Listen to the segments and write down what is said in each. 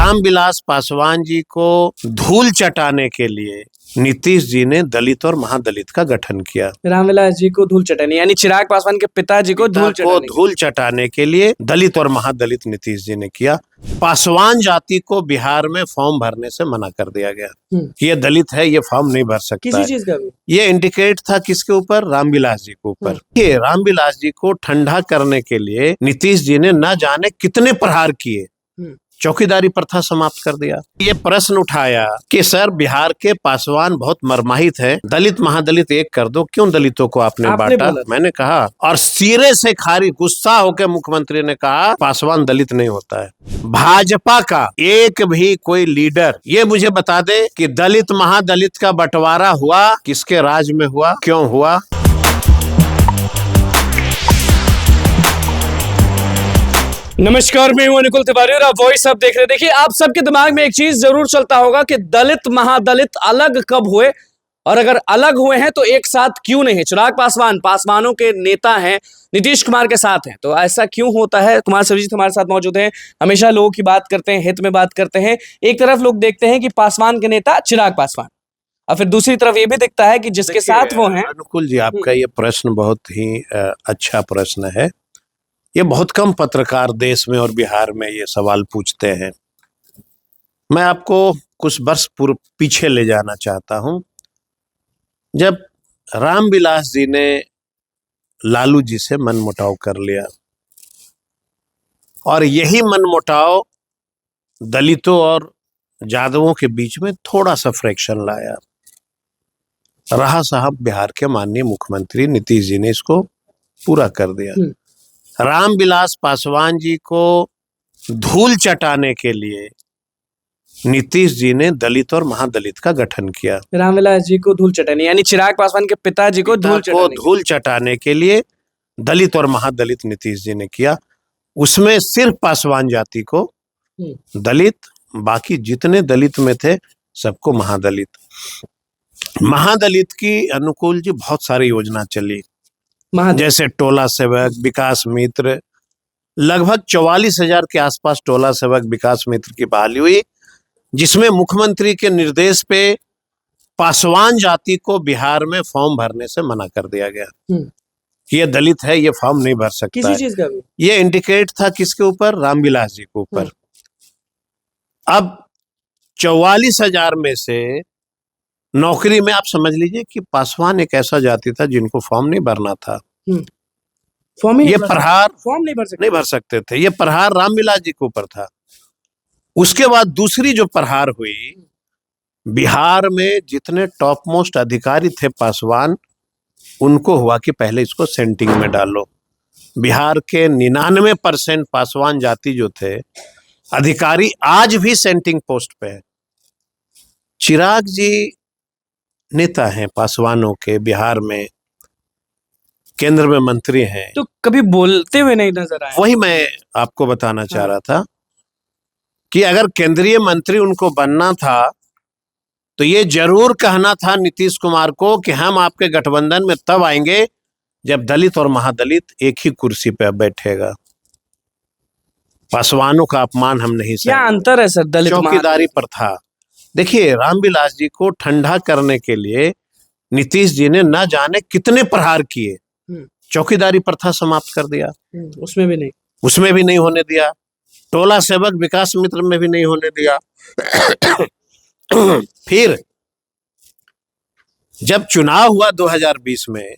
रामविलास पासवान जी को धूल चटाने के लिए नीतीश जी ने दलित और महादलित का गठन किया। रामविलास जी को धूल चटाने यानी चिराग पासवान के पिताजी को धूल चटाने के लिए दलित और महादलित नीतीश जी ने किया। पासवान जाति को बिहार में फॉर्म भरने से मना कर दिया गया। ये दलित है, ये फॉर्म नहीं भर सकता किसी चीज का भी। ये इंडिकेट था किसके ऊपर? रामविलास जी के ऊपर। ये रामविलास जी को ठंडा करने के लिए नीतीश जी ने न जाने कितने प्रहार किए, चौकीदारी प्रथा समाप्त कर दिया। ये प्रश्न उठाया कि सर बिहार के पासवान बहुत मरमाहित है, दलित महादलित एक कर दो, क्यों दलितों को आपने बांटा? मैंने कहा, और सिरे से खारी गुस्सा होकर मुख्यमंत्री ने कहा पासवान दलित नहीं होता है। भाजपा का एक भी कोई लीडर ये मुझे बता दे कि दलित महादलित का बंटवारा हुआ किसके राज में हुआ, क्यों हुआ? नमस्कार, मैं हूं अनुकुल तिवारी और आप वॉइस अब देख रहे हैं। देखिए, आप सबके दिमाग में एक चीज जरूर चलता होगा कि दलित महादलित अलग कब हुए, और अगर अलग हुए हैं तो एक साथ क्यों नहीं है। चिराग पासवान पासवानों के नेता हैं, नीतीश कुमार के साथ हैं, तो ऐसा क्यों होता है? कुमार सरजीत हमारे साथ मौजूद हैं, हमेशा लोगों की बात करते हैं, हित में बात करते हैं। एक तरफ लोग देखते हैं कि पासवान के नेता चिराग पासवान, और फिर दूसरी तरफ ये भी दिखता है कि जिसके साथ वो हैं। अनुकुल जी, आपका ये प्रश्न बहुत ही अच्छा प्रश्न है। ये बहुत कम पत्रकार देश में और बिहार में ये सवाल पूछते हैं। मैं आपको कुछ वर्ष पूर्व पीछे ले जाना चाहता हूं, जब रामविलास जी ने लालू जी से मनमुटाव कर लिया, और यही मनमुटाव दलितों और यादवों के बीच में थोड़ा सा फ्रैक्शन लाया। रहा साहब बिहार के माननीय मुख्यमंत्री नीतीश जी ने इसको पूरा कर दिया। रामविलास पासवान जी को धूल चटाने के लिए नीतीश जी ने दलित और महादलित का गठन किया। रामविलास जी को धूल चटाने यानी चिराग पासवान के पिताजी को धूल चटाने के लिए दलित और महादलित नीतीश जी ने किया। उसमें सिर्फ पासवान जाति को दलित, बाकी जितने दलित में थे सबको महादलित। महादलित की अनुकूल जी बहुत सारी योजना चली, जैसे टोला सेवक, विकास मित्र, लगभग 44,000 के आसपास टोला सेवक विकास मित्र की बहाली हुई, जिसमें मुख्यमंत्री के निर्देश पे पासवान जाति को बिहार में फॉर्म भरने से मना कर दिया गया। ये दलित है, ये फॉर्म नहीं भर सकता किसी चीज का भी। ये इंडिकेट था किसके ऊपर? रामविलास जी के ऊपर। अब 44,000 में से नौकरी में आप समझ लीजिए कि पासवान एक ऐसा जाति था जिनको फॉर्म नहीं भरना था। फॉर्म ये प्रहार फॉर्म नहीं भर सकते थे। ये प्रहार रामविलास जी के ऊपर था। उसके बाद दूसरी जो प्रहार हुई, बिहार में जितने टॉप मोस्ट अधिकारी थे पासवान, उनको हुआ कि पहले इसको सेंटिंग में डालो। बिहार के 99% पासवान जाति जो थे अधिकारी आज भी सेंटिंग पोस्ट पे है। चिराग जी नेता हैं पासवानों के, बिहार में केंद्र में मंत्री हैं, तो कभी बोलते हुए नहीं नजर आए। वही मैं आपको बताना चाह रहा था कि अगर केंद्रीय मंत्री उनको बनना था तो ये जरूर कहना था नीतीश कुमार को कि हम आपके गठबंधन में तब आएंगे जब दलित और महादलित एक ही कुर्सी पे बैठेगा। पासवानों का अपमान हम नहीं सहेंगे। क्या अंतर है सर दलित चौकीदारी प्रथा? देखिए, रामविलास जी को ठंडा करने के लिए नीतीश जी ने न जाने कितने प्रहार किए, चौकीदारी प्रथा समाप्त कर दिया। उसमें भी नहीं होने दिया। टोला सेवक विकास मित्र में भी नहीं होने दिया। फिर जब चुनाव हुआ 2020 में,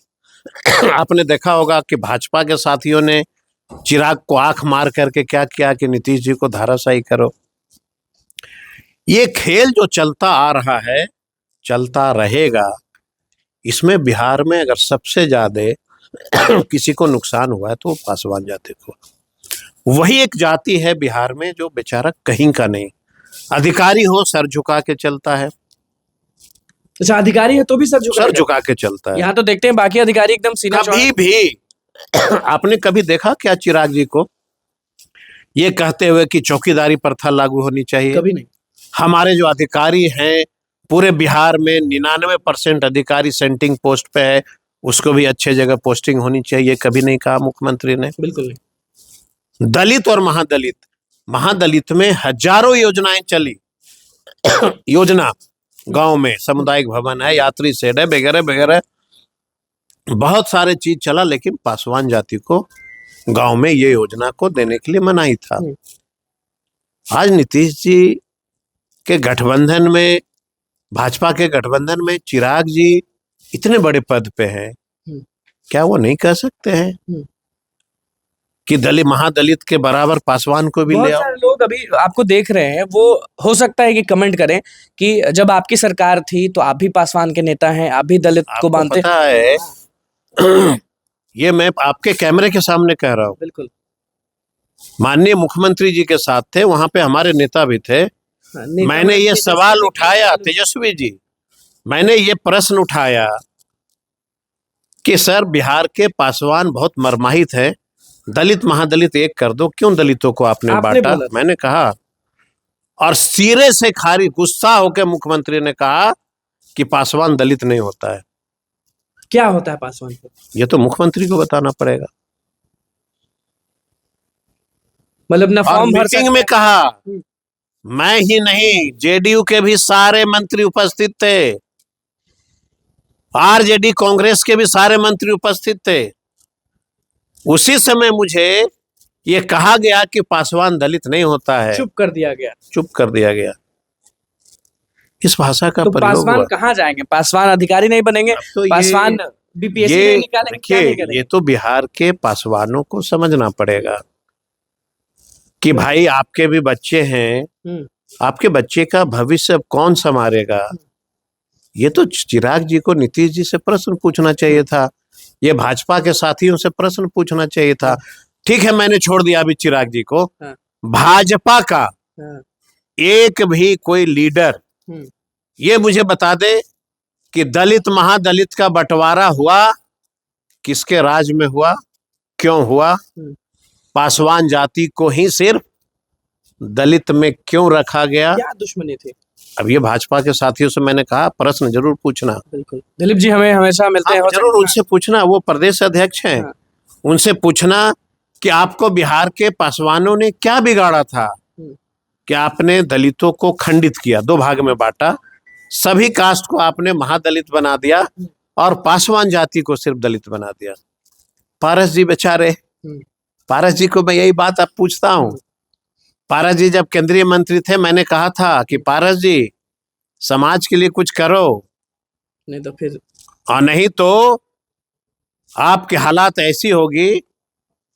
आपने देखा होगा कि भाजपा के साथियों ने चिराग को आंख मार करके क्या किया कि नीतीश जी को धाराशायी करो। ये खेल जो चलता आ रहा है, चलता रहेगा। इसमें बिहार में अगर सबसे ज्यादा किसी को नुकसान हुआ है तो पासवान जाति को। वही एक जाति है बिहार में जो बेचारा कहीं का नहीं, अधिकारी हो सर झुका के चलता है। अच्छा, अधिकारी है तो भी सर झुका के चलता है। यहाँ तो देखते हैं बाकी अधिकारी एकदम सीना कभी भी आपने कभी देखा क्या चिराग जी को ये कहते हुए कि चौकीदारी प्रथा लागू होनी चाहिए? कभी नहीं। हमारे जो अधिकारी हैं पूरे बिहार में 99% अधिकारी सेंटिंग पोस्ट पे है, उसको भी अच्छे जगह पोस्टिंग होनी चाहिए, कभी नहीं कहा मुख्यमंत्री ने। बिल्कुल नहीं। दलित और महादलित महादलित में हजारों योजनाएं चली। योजना गांव में सामुदायिक भवन है, यात्री शेड है, वगैरह वगैरह बहुत सारे चीज चला, लेकिन पासवान जाति को गांव में ये योजना को देने के लिए मनाही था। आज नीतीश जी के गठबंधन में, भाजपा के गठबंधन में चिराग जी इतने बड़े पद पे हैं, क्या वो नहीं कह सकते हैं कि दलित महादलित के बराबर पासवान को भी ले आओ? बहुत सारे लोग अभी आपको देख रहे हैं, वो हो सकता है कि कमेंट करें कि जब आपकी सरकार थी तो आप भी पासवान के नेता हैं, आप भी दलित को मानते पता है ये मैं आपके कैमरे के सामने कह रहा हूँ। बिल्कुल। माननीय मुख्यमंत्री जी के साथ थे, वहां पे हमारे नेता भी थे। मैंने ये सवाल उठाया, तेजस्वी जी, मैंने ये प्रश्न उठाया कि सर बाहर के पासवान बहुत मरमाहित है, दलित महादलित एक कर दो, क्यों दलितों को आपने बांटा? मैंने कहा, और सिरे से खारी गुस्सा होकर मुख्यमंत्री ने कहा कि पासवान दलित नहीं होता है। क्या होता है पासवान को? ये तो मुख्यमंत्री को बताना पड़ेगा। मतलब ना फॉर्म भर मीटिंग में कहा, मैं ही नहीं, जेडीयू के भी सारे मंत्री उपस्थित थे, आरजेडी कांग्रेस के भी सारे मंत्री उपस्थित थे। उसी समय मुझे ये कहा गया कि पासवान दलित नहीं होता है, चुप कर दिया गया। चुप कर दिया गया। इस भाषा का तो प्रयोग पासवान हुआ। कहाँ जाएंगे? पासवान अधिकारी नहीं बनेंगे, तो पासवान बीपीएससी नहीं निकालेंगे, क्या नहीं करेंगे? ये तो बिहार के पासवानों को समझना पड़ेगा कि भाई आपके भी बच्चे हैं, आपके बच्चे का भविष्य अब कौन संवारेगा? ये तो चिराग जी को नीतीश जी से प्रश्न पूछना चाहिए था, ये भाजपा के साथियों से प्रश्न पूछना चाहिए था। ठीक है, मैंने छोड़ दिया अभी चिराग जी को। भाजपा का एक भी कोई लीडर ये मुझे बता दे कि दलित महादलित का बंटवारा हुआ, किसके राज में हुआ, क्यों हुआ, पासवान जाति को ही सिर्फ दलित में क्यों रखा गया? क्या दुश्मनी थी? अब ये भाजपा के साथियों से मैंने कहा प्रश्न जरूर पूछना। बिल्कुल दिलीप जी, हमें हमेशा मिलते हैं, जरूर उनसे पूछना, वो प्रदेश अध्यक्ष हैं। उनसे पूछना कि आपको बिहार के पासवानों ने क्या बिगाड़ा था कि आपने दलितों को खंडित किया, दो भाग में बांटा, सभी कास्ट को आपने महादलित बना दिया और पासवान जाति को सिर्फ दलित बना दिया। पारस जी बेचारे, पारस जी को मैं यही बात अब पूछता हूँ। पारस जी जब केंद्रीय मंत्री थे, मैंने कहा था कि पारस जी समाज के लिए कुछ करो, नहीं तो फिर, और नहीं तो आपकी हालात ऐसी होगी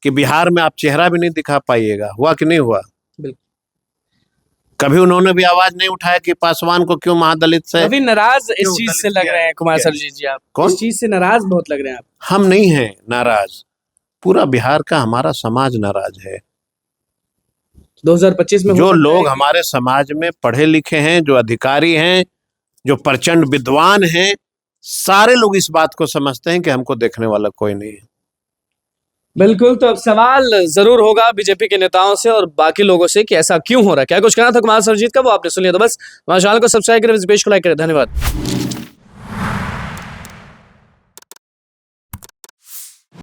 कि बिहार में आप चेहरा भी नहीं दिखा पाइएगा। हुआ कि नहीं हुआ? कभी उन्होंने भी आवाज नहीं उठाया कि पासवान को क्यों महादलित से? अभी नाराज इस चीज से लग रहे हैं कुमार सरजीत जी, आप कौन? इस चीज से नाराज बहुत लग रहे हैं आप। हम नहीं हैं नाराज, पूरा बिहार का हमारा समाज नाराज है। 2025 में जो लोग हमारे समाज में पढ़े लिखे हैं, जो अधिकारी हैं, जो प्रचंड विद्वान हैं, सारे लोग इस बात को समझते हैं कि हमको देखने वाला कोई नहीं है। बिल्कुल, तो अब सवाल जरूर होगा बीजेपी के नेताओं से और बाकी लोगों से कि ऐसा क्यों हो रहा है। क्या कुछ कहना था कुमार सरजीत का, वो आपने सुन लिया। तो बस हमारे चैनल को सब्सक्राइब करें, इस पेज को लाइक करें। धन्यवाद।